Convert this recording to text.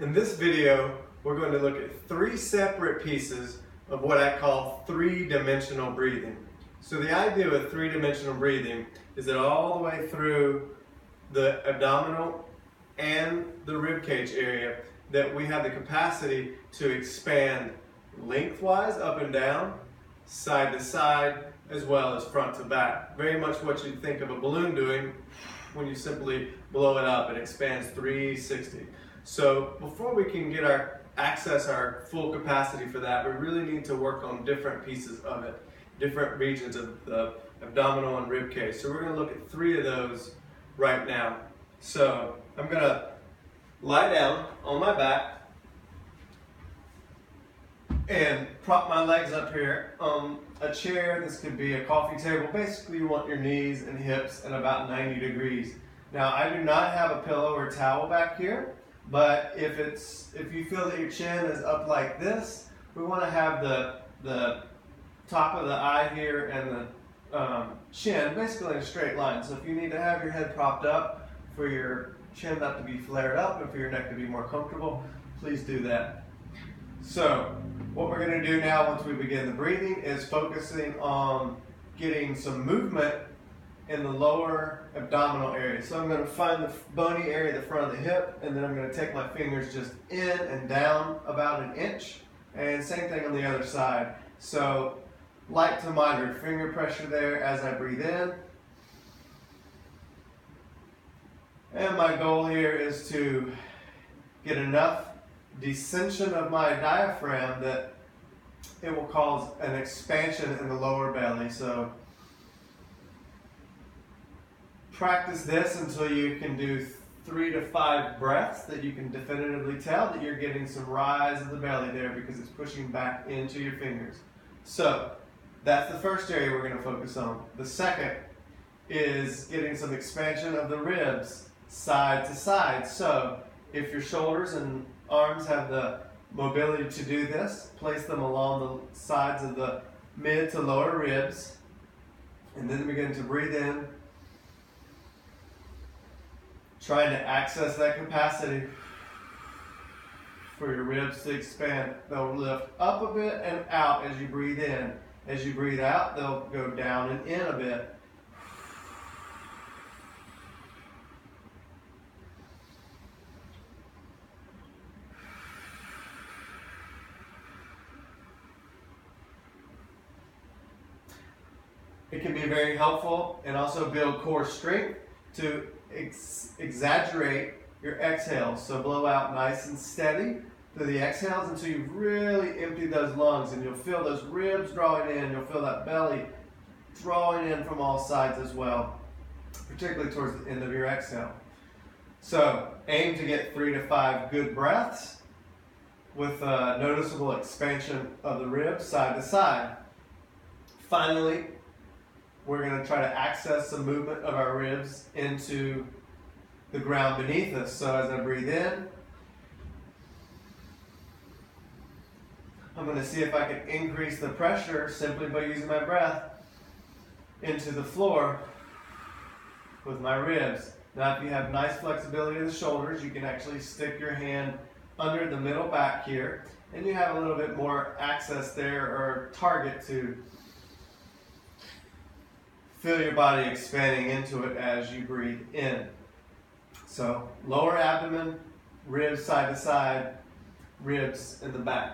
In this video, we're going to look at three separate pieces of what I call three-dimensional breathing. So the idea with three-dimensional breathing is that all the way through the abdominal and the rib cage area that we have the capacity to expand lengthwise up and down, side to side, as well as front to back. Very much what you'd think of a balloon doing when you simply blow it up. It expands 360. So before we can get access our full capacity for that, we really need to work on different pieces of it, different regions of the abdominal and rib cage. So we're going to look at three of those right now. So I'm going to lie down on my back and prop my legs up here on a chair. This could be a coffee table. Basically, you want your knees and hips at about 90 degrees. Now, I do not have a pillow or towel back here, but if you feel that your chin is up like this, we want to have the top of the eye here and the chin basically in a straight line. So if you need to have your head propped up for your chin not to be flared up and for your neck to be more comfortable, please do that. So what we're going to do now once we begin the breathing is focusing on getting some movement in the lower abdominal area. So I'm going to find the bony area at the front of the hip, and then I'm going to take my fingers just in and down about an inch, and same thing on the other side. So light to moderate finger pressure there as I breathe in. And my goal here is to get enough descension of my diaphragm that it will cause an expansion in the lower belly. So practice this until you can do 3 to 5 breaths that you can definitively tell that you're getting some rise of the belly there because it's pushing back into your fingers. So that's the first area we're going to focus on. The second is getting some expansion of the ribs side to side. So if your shoulders and arms have the mobility to do this, place them along the sides of the mid to lower ribs, and then begin to breathe in, trying to access that capacity for your ribs to expand. They'll lift up a bit and out as you breathe in. As you breathe out, they'll go down and in a bit. It can be very helpful and also build core strength to exaggerate your exhales. So blow out nice and steady through the exhales until you've really emptied those lungs, and you'll feel those ribs drawing in. You'll feel that belly drawing in from all sides as well, particularly towards the end of your exhale. So aim to get 3 to 5 good breaths with a noticeable expansion of the ribs side to side. Finally, we're going to try to access some movement of our ribs into the ground beneath us. So as I breathe in, I'm going to see if I can increase the pressure simply by using my breath into the floor with my ribs. Now if you have nice flexibility of the shoulders, you can actually stick your hand under the middle back here, and you have a little bit more access there or target to feel your body expanding into it as you breathe in. So lower abdomen, ribs side to side, ribs in the back.